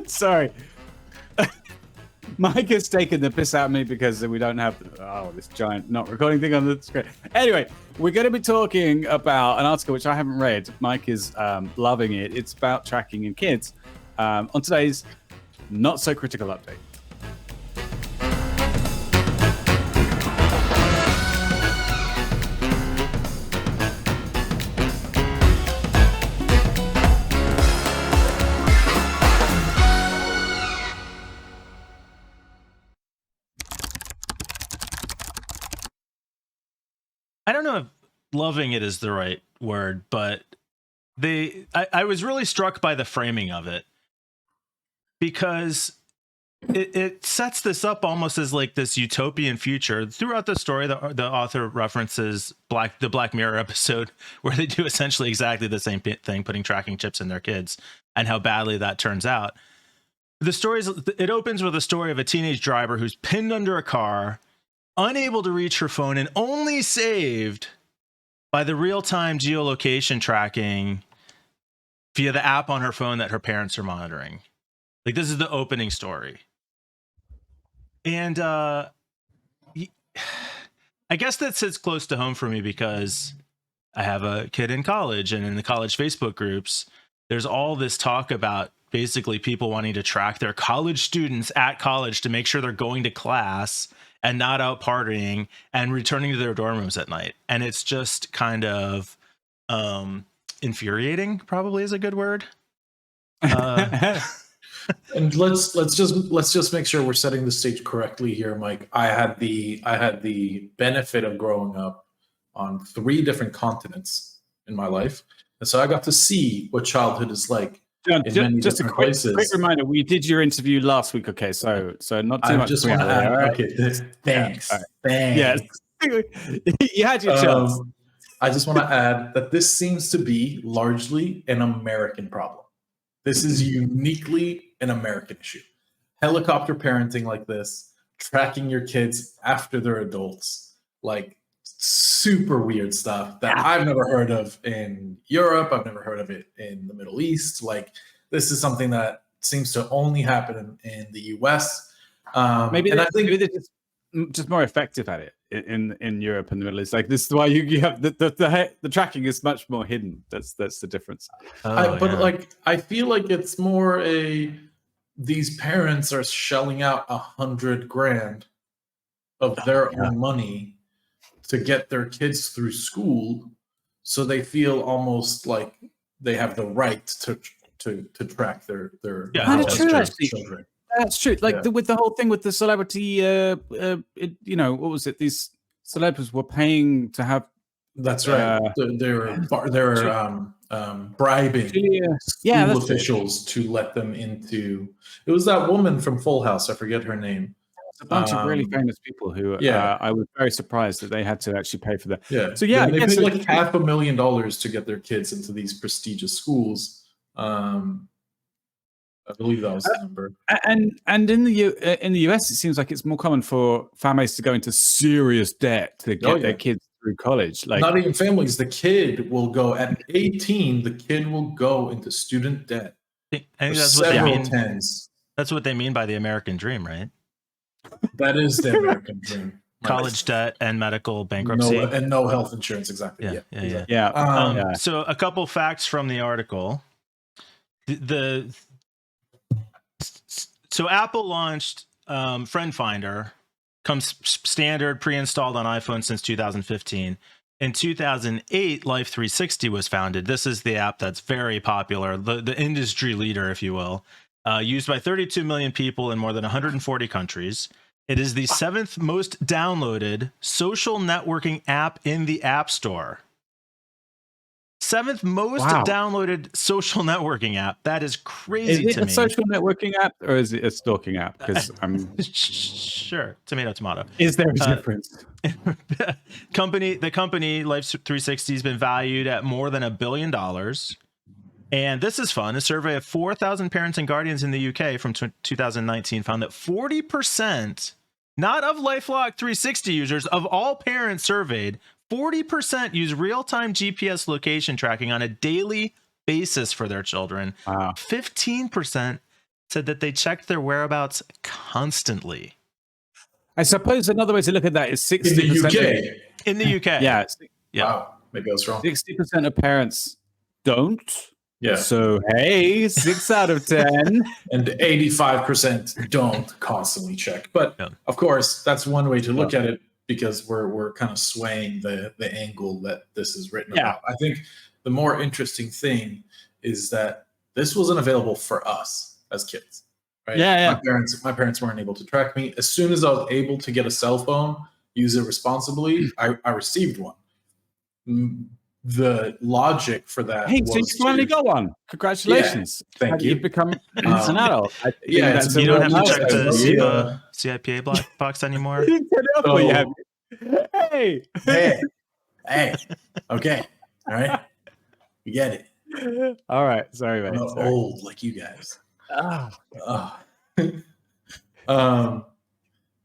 Sorry. Mike has taken the piss out of me because we don't have this giant not recording thing on the screen. Anyway, we're going to be talking about an article which I haven't read. Mike is loving it. It's about tracking in kids on today's Not So Critical update. I don't know if loving it is the right word, but I was really struck by the framing of it because it sets this up almost as like this utopian future. Throughout the story, the author references the Black Mirror episode where they do essentially exactly the same thing, putting tracking chips in their kids and how badly that turns out. It opens with a story of a teenage driver who's pinned under a car, unable to reach her phone, and only saved by the real-time geolocation tracking via the app on her phone that her parents are monitoring. Like, this is the opening story. And I guess that sits close to home for me because I have a kid in college, and in the college Facebook groups, there's all this talk about basically people wanting to track their college students at college to make sure they're going to class and not out partying and returning to their dorm rooms at night. And it's just kind of infuriating, probably is a good word. And let's just make sure we're setting the stage correctly here, Mike. I had the benefit of growing up on 3 different continents in my life, and so I got to see what childhood is like. John, just a quick reminder: we did your interview last week. Okay, so not too much. Just want to add. Right? Okay, thanks. Yes, you had your chance. I just want to add that this seems to be largely an American problem. This is uniquely an American issue. Helicopter parenting like this, tracking your kids after they're adults, like super weird stuff that I've never heard of in Europe. I've never heard of it in the Middle East. Like, this is something that seems to only happen in the US. Maybe they're just more effective at it in Europe and the Middle East. Like, this is why you have the tracking is much more hidden. That's the difference. I feel like it's more these parents are shelling out $100,000 of their own money to get their kids through school, so they feel almost like they have the right to track their children. That's true. Like with the whole thing with the celebrity, what was it? These celebrities were paying to have. That's right. They're bribing school officials to let them into. It was that woman from Full House. I forget her name. A bunch of really famous people who I was very surprised that they had to actually pay for that. Yeah. So they paid like $500,000 to get their kids into these prestigious schools. I believe that was the number. And in the US, it seems like it's more common for families to go into serious debt to get their kids through college. Like, not even families. The kid will go at 18. The kid will go into student debt. I think that's what they mean. That's what they mean by the American dream, right? That is the American dream. College debt and medical bankruptcy. No health insurance. Exactly. Yeah. So a couple facts from the article. So Apple launched Friend Finder, comes standard pre-installed on iPhone since 2015. In 2008, Life 360 was founded. This is the app that's very popular, the industry leader, if you will, used by 32 million people in more than 140 countries. It is the 7th most downloaded social networking app in the App Store. 7th most downloaded social networking app. That is crazy to me. Is it a social networking app or is it a stalking app? Because I'm sure. Tomato. Is there a difference? The company Life 360 has been valued at more than $1 billion. And this is fun. A survey of 4,000 parents and guardians in the UK from 2019 found that 40%, not of LifeLock 360 users, of all parents surveyed, 40% use real-time GPS location tracking on a daily basis for their children. Wow. 15% said that they checked their whereabouts constantly. I suppose another way to look at that is 60% In the UK. In the UK. Yeah. Wow. Maybe I was wrong. 60% of parents don't. Yeah. So, hey, 6 out of 10. And 85% don't constantly check. But of course, that's one way to look at it, because we're kind of swaying the angle that this is written about. I think the more interesting thing is that this wasn't available for us as kids. Right? Yeah. My parents weren't able to track me. As soon as I was able to get a cell phone, use it responsibly, I received one. The logic for that. Hey, so you finally got one. Congratulations! Yeah, thank you. You've become an adult. You don't have to check the CIPA black box anymore. Hey. Okay. All right. You get it. All right. Sorry, man. I'm not old like you guys.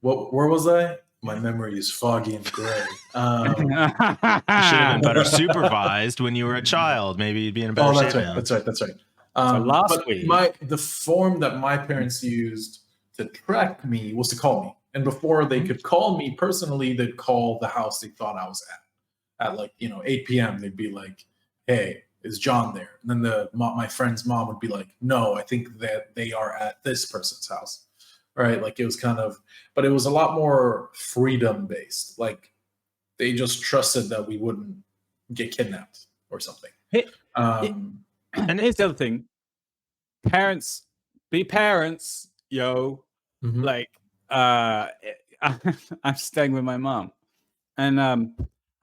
Where was I? My memory is foggy and gray. You should have been better supervised when you were a child. Maybe you'd be in a better shape now. That's right. Last week, the form that my parents used to track me was to call me. And before they could call me personally, they'd call the house they thought I was at like 8 p.m. They'd be like, "Hey, is John there?" And then my friend's mom would be like, "No, I think that they are at this person's house." Right? Like it was but it was a lot more freedom based. Like they just trusted that we wouldn't get kidnapped or something. And here's the other thing: parents, be parents, yo. Mm-hmm. Like, I'm staying with my mom, and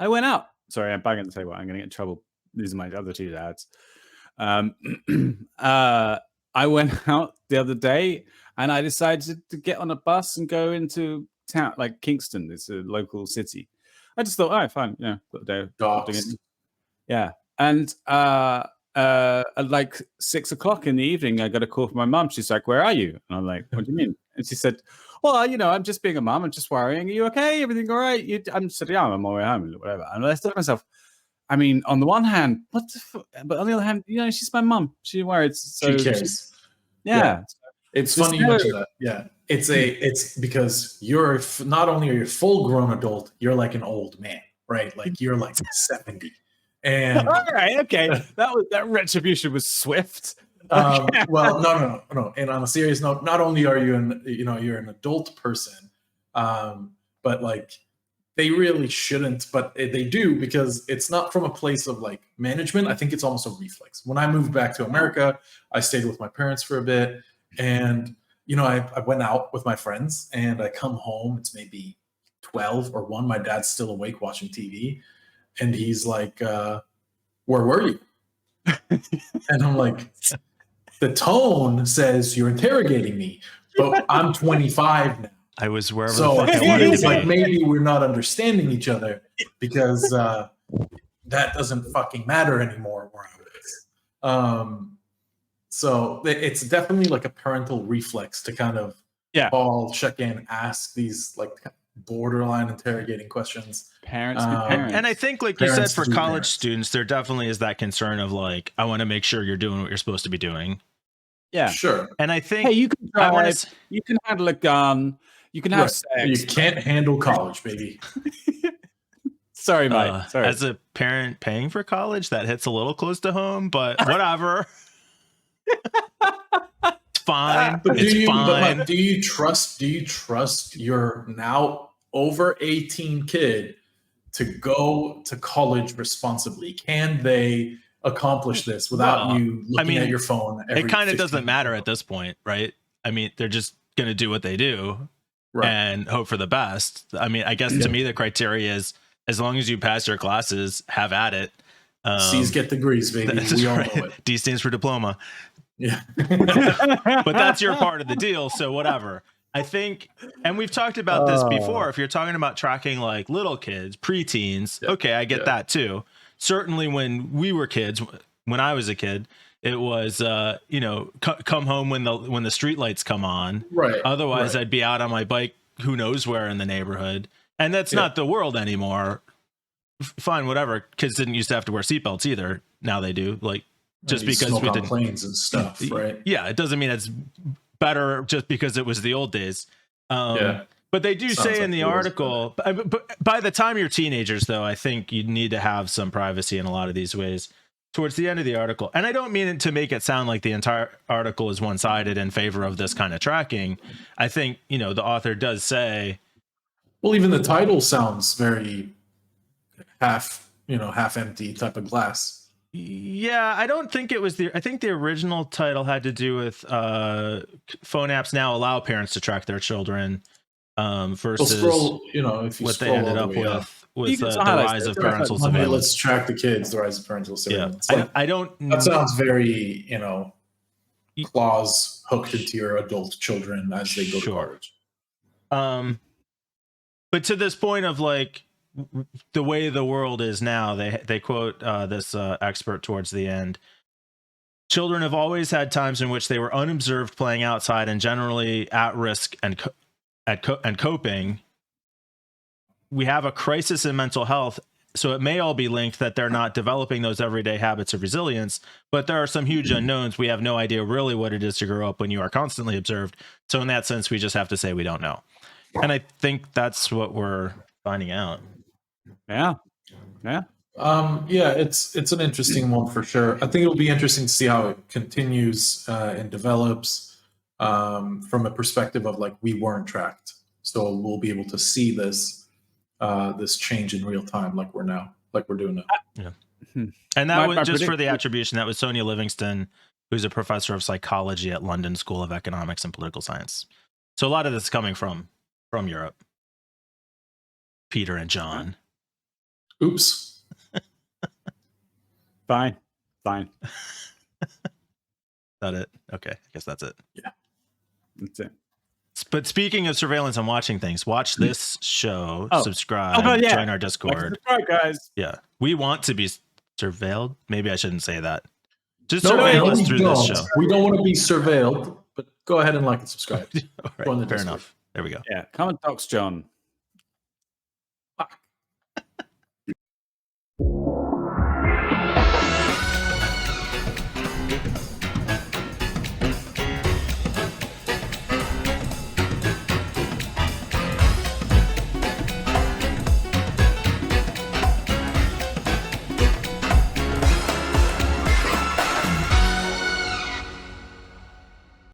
I went out. Sorry, I'm going to say what I'm going to get in trouble. These are my other two dads. I went out the other day, and I decided to get on a bus and go into town, like Kingston. It's a local city. I just thought, all right, fine, got a day. Yeah, and at like 6 o'clock in the evening, I got a call from my mom. She's like, "Where are you?" And I'm like, "What do you mean?" And she said, "Well, I'm just being a mom. I'm just worrying. Are you okay? Everything all right?" I'm said, "Yeah, I'm on my way home, whatever." And I thought to myself, I mean, on the one hand, what the fuck? But on the other hand, she's my mum. She worries. So she cares. Yeah. It's funny you mention that. Yeah. It's because you're not only are you a full grown adult, you're like an old man, right? Like you're like 70. And all right, okay. That retribution was swift. Well, no. And on a serious note, not only are you you're an adult person, but like they really shouldn't, but they do, because it's not from a place of like management. I think it's almost a reflex. When I moved back to America, I stayed with my parents for a bit, and I went out with my friends, and I come home. It's maybe 12 or 1. My dad's still awake watching TV, and he's like, "Where were you?" And I'm like, the tone says you're interrogating me, but I'm 25 now. I was wherever so the fuck I wanted to be. Like maybe we're not understanding each other, because that doesn't fucking matter anymore where I was. So it's definitely like a parental reflex to kind of call, check in, ask these like borderline interrogating questions. Parents, and I think, like you said, for college students, there definitely is that concern of like, I want to make sure you're doing what you're supposed to be doing. Yeah, sure. And I think, hey, you can drive, you can handle a gun, you can have sex. You can't handle college, baby. Sorry, Mike. Sorry. As a parent paying for college, that hits a little close to home, but whatever. It's fine. It's fine. But do you trust your now over 18 kid to go to college responsibly? Can they accomplish this without you looking at your phone? It kind of doesn't matter at this point, right? I mean, they're just going to do what they do and hope for the best. I mean, I guess to me, the criteria is, as long as you pass your classes, have at it. C's get degrees, baby. We all know it. D stands for diploma. Yeah. But that's your part of the deal. So whatever. I think, and we've talked about this before, if you're talking about tracking like little kids, preteens, okay, I get that too. Certainly when we were kids, when I was a kid, it was, come home when the street lights come on. Right. Otherwise, I'd be out on my bike, who knows where in the neighborhood. And that's not the world anymore. Fine, whatever. Kids didn't used to have to wear seatbelts either. Now they do. Like, just because we didn't. Planes and stuff, right? Yeah, it doesn't mean it's better just because it was the old days. Yeah. But they do Sounds say like in the it was article, but by the time you're teenagers, though, I think you need to have some privacy in a lot of these ways. Towards the end of the article, and I don't mean it to make it sound like the entire article is one-sided in favor of this kind of tracking. I think, you know, the author does say, well, even the title sounds very half empty type of glass. yeah, I don't think it was I think the original title had to do with phone apps now allow parents to track their children versus Scroll, if you what they scroll ended all up the way with You the can highlight rise it. of It's like parental Monday, surveillance. let's track the kids, the rise of parental surveillance. Yeah, Like, I don't. that sounds very, claws hooked into your adult children as they go to Sure. college. But to this point of like the way the world is now, they quote this expert towards the end. Children have always had times in which they were unobserved playing outside and generally at risk and coping. We have a crisis in mental health, so it may all be linked that they're not developing those everyday habits of resilience, but there are some huge unknowns. We have no idea really what it is to grow up when you are constantly observed. So in that sense, we just have to say we don't know. And I think that's what we're finding out. Yeah. It's an interesting one for sure. I think it'll be interesting to see how it continues and develops from a perspective of like we weren't tracked, so we'll be able to see this change in real time, like we're doing now. Yeah, and that was just for the attribution. That was Sonia Livingston, who's a professor of psychology at London School of Economics and Political Science. So a lot of this is coming from Europe. Peter and John. Oops. Fine. That it? Okay, I guess that's it. Yeah, that's it. But speaking of surveillance and watching things, watch this show, subscribe, join our Discord. Subscribe, guys. Yeah, we want to be surveilled. Maybe I shouldn't say that. Just no, surveil us through don't. this show. We don't want to be surveilled, but go ahead and like and subscribe. All right, fair enough. There we go. Yeah, come and dox John.